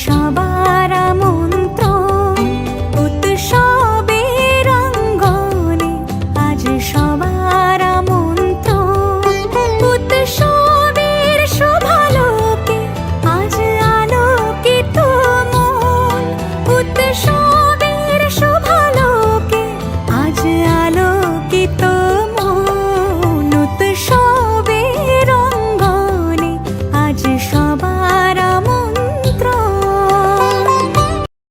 সবার আমন্ত্রণ উৎসবের অঙ্গনে, আজ সবার আমন্ত্রণ উৎসবের শোভালোকে, আজ আলোকিত মন উৎসবের শোভালোকে, আজ আলোকিত মন উৎসবের অঙ্গনে, আজ সবার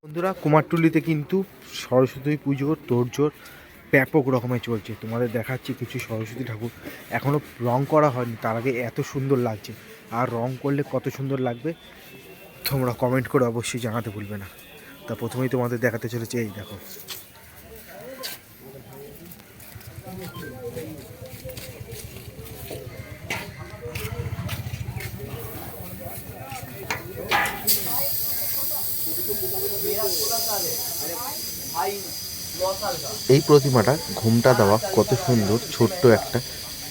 বন্ধুরা, কুমারটুলিতে কিন্তু সরস্বতী পুজোর তোড়জোড় ব্যাপক রকমের চলছে। তোমাদের দেখাচ্ছি কিছু সরস্বতী ঠাকুর এখনও রং করা হয়নি, তার আগে এত সুন্দর লাগছে। আর রং করলে কত সুন্দর লাগবে তোমরা কমেন্ট করে অবশ্যই জানাতে ভুলবে না। তা প্রথমেই তোমাদের দেখাতে চলেছে, এই দেখো। এই প্রতিমাটা ঘুমটা দেওয়া কত সুন্দর, ছোট্ট একটা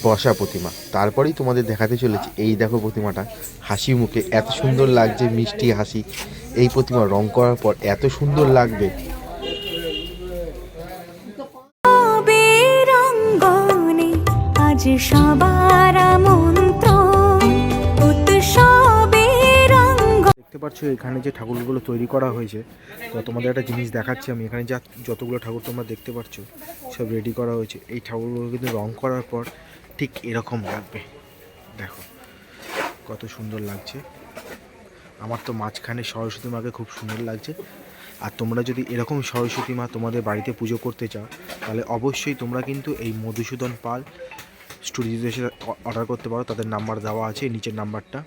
বসা প্রতিমা। তারপরেই তোমাদের দেখাতে চলেছে, এই দেখো প্রতিমাটা হাসি মুখে এত সুন্দর লাগছে, মিষ্টি হাসি। এই প্রতিমা রং করার পর এত সুন্দর লাগবে। আজ সবার আমন্ত্রণ উৎসবের অঙ্গনে। দেখতে পাচ্ছ এখানে যে ঠাকুরগুলো তৈরি করা হয়েছে, তো তোমাদের একটা জিনিস দেখাচ্ছি আমি। এখানে যতগুলো ঠাকুর তোমরা দেখতে পাচ্ছ সব রেডি করা হয়েছে। এই ঠাকুরগুলো কিন্তু রং করার পর ঠিক এরকম লাগবে। দেখো কত সুন্দর লাগছে। আমার তো মাঝখানে সরস্বতী মাকে খুব সুন্দর লাগছে। আর তোমরা যদি এরকম সরস্বতী মা তোমাদের বাড়িতে পুজো করতে চাও, তাহলে অবশ্যই তোমরা কিন্তু এই মধুসূদন পাল স্টুডিওতে এসে অর্ডার করতে পারো। তাদের নাম্বার দেওয়া আছে, নিচের নাম্বারটা।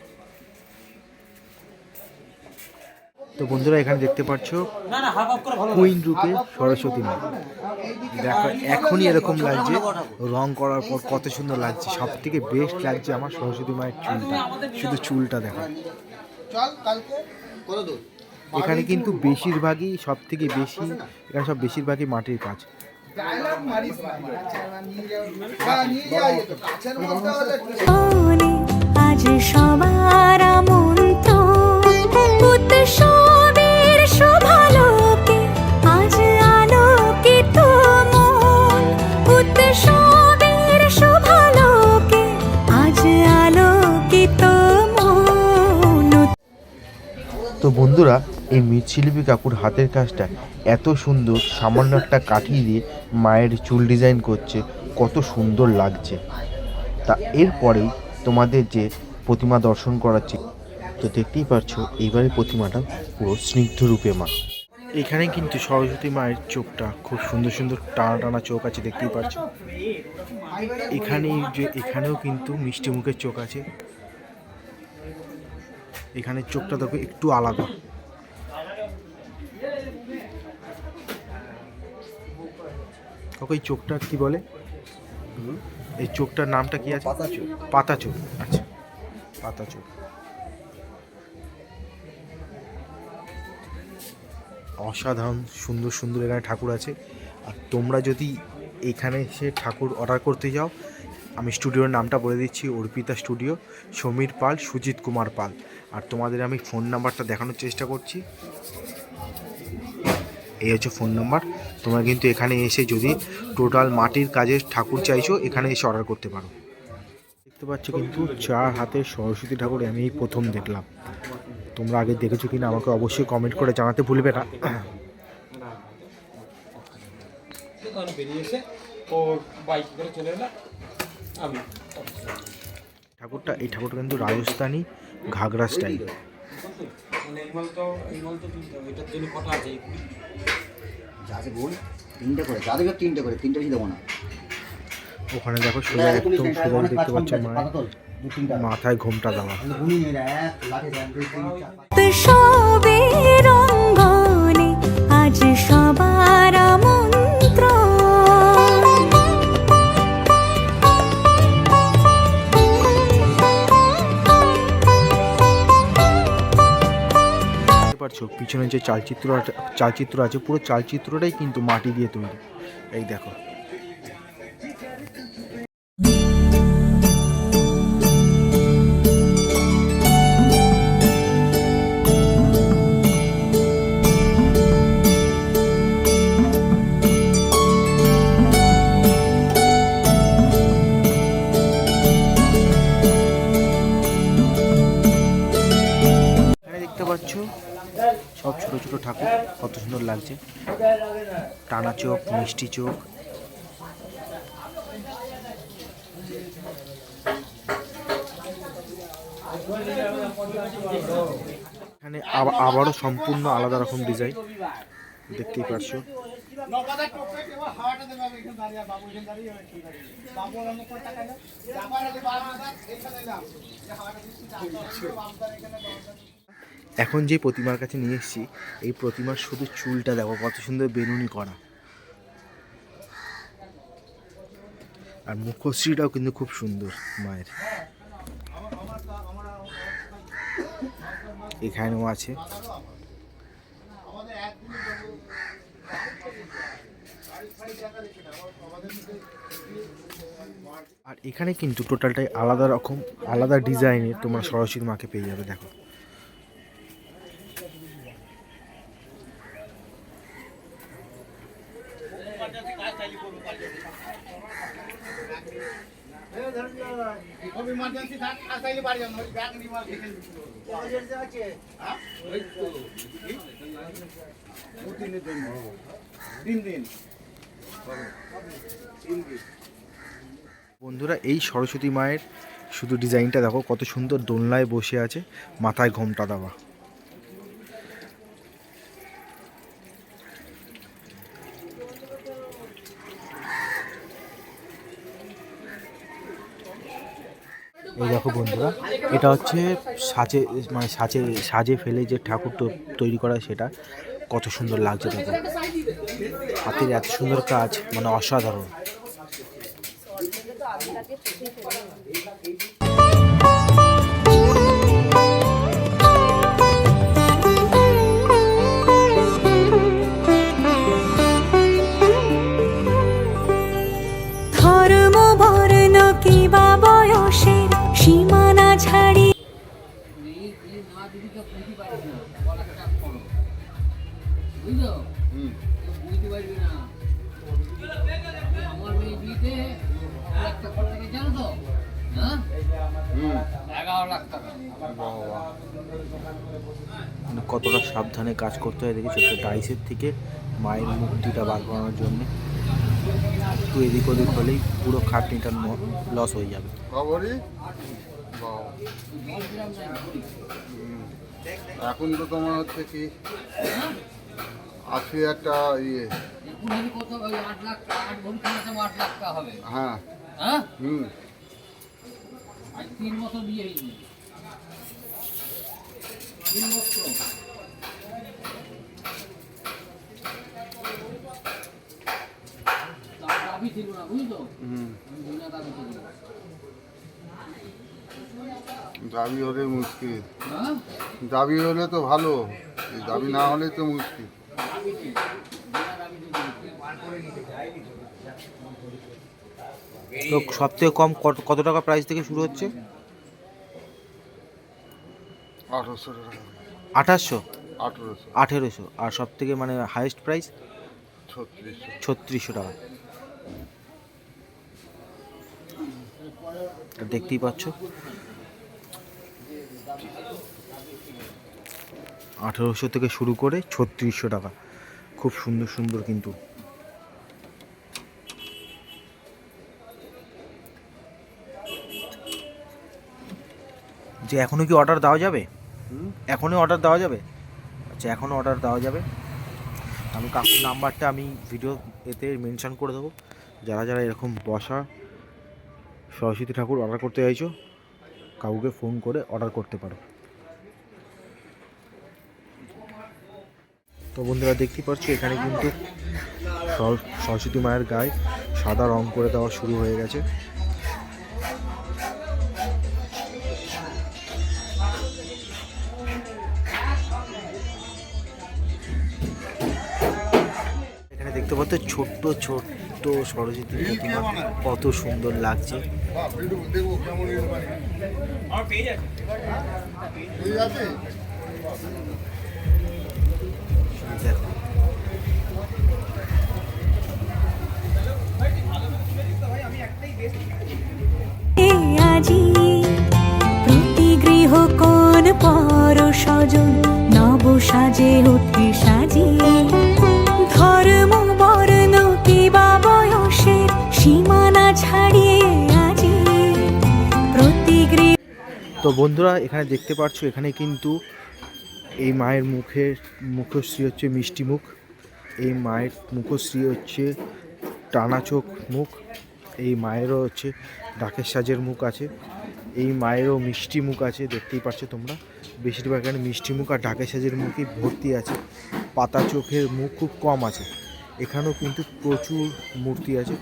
তো বন্ধুরা, এখানে দেখতে পাচ্ছ কুইন রূপে সরস্বতী মা। দেখো এখনই এরকম লাগছে, রং করার পর কত সুন্দর লাগছে। সব থেকে বেস্ট লাগছে আমার সরস্বতী মায়ের চুলটা, শুধু চুলটা দেখো। এখানে কিন্তু বেশিরভাগই, সব থেকে বেশি এখানে সব বেশিরভাগই মাটির কাজ। আজ সবার আমন্ত্রণ উৎসবের শোভালোকে, আজ আলোকিত মন উৎসবের শোভালোকে, আজ আলোকিত মন। তো বন্ধুরা, এই মৃৎশিল্পী কাকুর হাতের কাজটা এত সুন্দর, সামান্য একটা কাঠি দিয়ে মায়ের চুল ডিজাইন করছে, কত সুন্দর লাগছে। তা এরপরেই তোমাদের যে প্রতিমা দর্শন করাচ্ছি, তো দেখতেই পাচ্ছ এইবারে প্রতিমাটা পুরো স্নিগ্ধ রূপে মা। এখানে কিন্তু সরস্বতী মায়ের চোখটা খুব সুন্দর সুন্দর টানা টানা চোখ আছে, দেখতেই পাচ্ছ। এখানেও কিন্তু মিষ্টি মুখের চোখ আছে। এখানে চোখটা দেখো একটু আলাদা। ওই চোখটা কি বলে, এই চোখটার নামটা কি আছে? পাতা চোখ। আচ্ছা, পাতা চোখ। অসাধারণ সুন্দর সুন্দর এখানে ঠাকুর আছে। আর তোমরা যদি এখানে এসে ঠাকুর অর্ডার করতে যাও, আমি স্টুডিওর নামটা বলে দিচ্ছি, অর্পিতা স্টুডিও, সমীর পাল, সুজিত কুমার পাল। আর তোমাদের আমি ফোন নাম্বারটা দেখানোর চেষ্টা করছি। এই হচ্ছে ফোন নাম্বার। তোমরা কিন্তু এখানে এসে যদি টোটাল মাটির কাজের ঠাকুর চাইছো, এখানে এসে অর্ডার করতে পারো। দেখতে পাচ্ছ কিন্তু 4 হাতের সরস্বতী ঠাকুর আমি এই প্রথম দেখলাম। তোমরা আগে দেখেছো কিনা আমাকে অবশ্যই কমেন্ট করে জানাতে ভুলবে না। এই ঠাকুরটা কিন্তু রাজস্থানী ঘাগরা স্টাইল। ওখানে দেখো সোজা, একদম সোজা দেখতে পাচ্ছ মাথায় ঘোমটা দেওয়া। উৎসবের অঙ্গনে, আজ সবার আমন্ত্রণ। পারছো পিছনে যে চালচিত্র আছে, পুরো চালচিত্রটাই কিন্তু মাটি দিয়ে তৈরি। এই দেখো। পাচ্ছ সব ছোট ছোট ঠাকুর, কত সুন্দর লাগছে। টানা চোখ, মিষ্টি চোখ। এখানে আবারও সম্পূর্ণ আলাদা রকম ডিজাইন দেখতেই পারছো। এখন যে প্রতিমার কাছে নিয়ে এসেছি, এই প্রতিমার শুধু চুলটা দেখো কত সুন্দর বেনুনি করা, আর মুখশ্রীটাও কিন্তু খুব সুন্দর মায়ের। এখানেও আছে। আর এখানে কিন্তু টোটালটাই আলাদা রকম, আলাদা ডিজাইনের তোমরা সরস্বতী মাকে পেয়ে যাবে। দেখো বন্ধুরা, এই সরস্বতী মায়ের শুধু ডিজাইনটা দেখো কত সুন্দর, দোলনায় বসে আছে, মাথায় ঘোমটা দেওয়া। এই দেখো বন্ধুরা, এটা হচ্ছে সাজে, মানে সাজে ফেলে যে ঠাকুর তৈরি করা, সেটা কত সুন্দর লাগছে। দেখো হাতের এত সুন্দর কাজ, মানে অসাধারণ। ধর্ম বর্ণ কিবা বয়সের সীমানা ছাড়ি কতটা সাবধানে কাজ করতে হয় দেখি, ছোট্ট ডাইসের থেকে মায়ের মূর্তিটা বার করানোর জন্য একটু এদিক ওদিক হলেই পুরো খাটনিটা লস হয়ে যাবে। এখন তো তোমার হচ্ছে কি আছে একটা ইয়ে, হ্যাঁ হুম, 3 বছর বিয়ে হয়েছে, 3 বছর। দাবি ছিল না, বুঝলো? দাবি হলে মুশকিল, হ্যাঁ, দাবি হলে তো ভালো, দাবি না হলে তো মুশকিল। তো সব থেকে কম কত টাকা প্রাইস থেকে শুরু হচ্ছে? 1800 টাকা, 2800, 1800, 1800। আর সব থেকে মানে হাইয়েস্ট প্রাইস 3600 টাকা। দেখতেই পাচ্ছ 1800 থেকে শুরু করে 3600 টাকা। খুব সুন্দর সুন্দর কিন্তু। যে এখনও কি অর্ডার দেওয়া যাবে? এখনই অর্ডার দেওয়া যাবে? আচ্ছা, এখনও অর্ডার দেওয়া যাবে। আমি কাকুর নাম্বারটা আমি ভিডিও এতে মেনশন করে দেবো। যারা যারা এরকম বসা সরস্বতী ঠাকুর অর্ডার করতে চাইছো, কাকুকে ফোন করে অর্ডার করতে পারো। তো বন্ধুরা, দেখতেই পাচ্ছ এখানে কিন্তু সরস্বতী মায়ের গায়ে সাদা রং করে দেওয়া শুরু হয়ে গেছে। এখানে দেখতে পাচ্ছ ছোট্ট ছোট্ট সরস্বতী প্রতিমা, কত সুন্দর লাগছে। দেখো আজি প্রতি গৃহ কোন পর স্বজন তবু সাজে ওঠে সাজিয়ে ধর্ম বর্ণ কিবা বয়সের সীমানা ছাড়িয়ে আজি প্রতিগৃহ। তো বন্ধুরা এখানে দেখতে পাচ্ছ এখানে কিন্তু এই মায়ের মুখশ্রী হচ্ছে মিষ্টি মুখ, এই মায়ের মুখশ্রী হচ্ছে টানা চোখ মুখ, এই মায়েরও হচ্ছে ডাকের সাজের মুখ আছে, এই মায়েরও মিষ্টি মুখ আছে। দেখতেই পাচ্ছ তোমরা বেশিরভাগ এখানে মিষ্টি মুখ আর ডাকের সাজের মুখই ভর্তি আছে, পাতা চোখের মুখ খুব কম আছে। এখানেও কিন্তু প্রচুর মূর্তি আছে।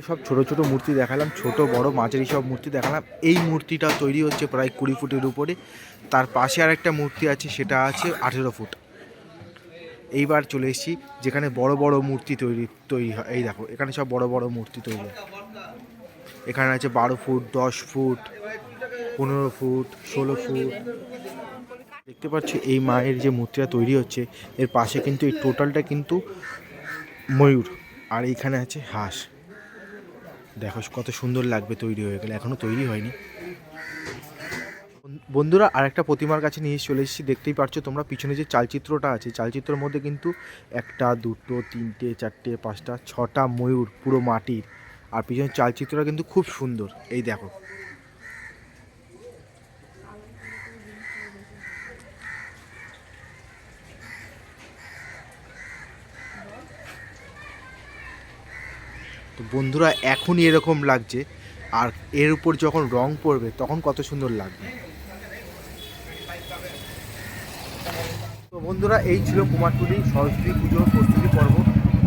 সব ছোট ছোট মূর্তি দেখালাম, ছোট বড় মাঝারি সব মূর্তি দেখালাম। এই মূর্তিটা তৈরি হচ্ছে প্রায় 20 ফুটের উপরে। তার পাশে আর একটা মূর্তি আছে, সেটা আছে 18 ফুট। এইবার চলে এসেছি যেখানে বড় বড় মূর্তি তৈরি হয়। এই দেখো এখানে সব বড় বড় মূর্তি তৈরি হয়। এখানে আছে 12 ফুট, 10 ফুট, 15 ফুট, 16 ফুট। দেখতে পাচ্ছ এই মায়ের যে মূর্তিটা তৈরি হচ্ছে এর পাশে কিন্তু এই টোটালটা কিন্তু ময়ূর, আর এইখানে আছে হাঁস। দেখো কত সুন্দর লাগবে তৈরি হয়ে গেলে, এখনও তৈরি হয়নি। বন্ধুরা আর একটা প্রতিমার কাছে নিয়ে চলে এসেছি। দেখতেই পাচ্ছ তোমরা পিছনে যে চালচিত্রটা আছে, চালচিত্রের মধ্যে কিন্তু 1, 2, 3, 4, 5, 6টা ময়ূর পুরো মাটির, আর পিছনে চালচিত্রটা কিন্তু খুব সুন্দর। এই দেখো তো বন্ধুরা এখনই এরকম লাগছে, আর এর উপর যখন রং পড়বে তখন কত সুন্দর লাগবে। তো বন্ধুরা এই ছিল কুমারটুলি সরস্বতী পুজোর প্রস্তুতি পর্ব।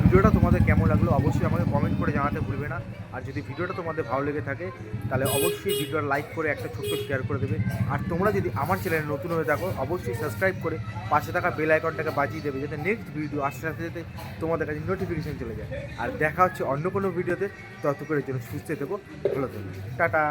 ভিডিওটা তোমাদের কেমন লাগলো অবশ্যই আমাকে কমেন্ট করে জানাতে ভুলবে না। আর যদি ভিডিওটা তোমাদের ভালো লেগে থাকে তাহলে অবশ্যই ভিডিওটা লাইক করে একটা ছোট্ট শেয়ার করে দেবে। আর তোমরা যদি আমার চ্যানেলে নতুন হয়ে থাকো অবশ্যই সাবস্ক্রাইব করে পাশে থাকা বেল আইকনটাকে বাজিয়ে দেবে, যাতে নেক্সট ভিডিও আস্তে আস্তে যাতে তোমাদের কাছে নোটিফিকেশান চলে যায়। আর দেখা হচ্ছে অন্য কোনো ভিডিওতে, ততক্ষণের জন্য সুস্থ থেকো, ভালো থেকো, টাটা।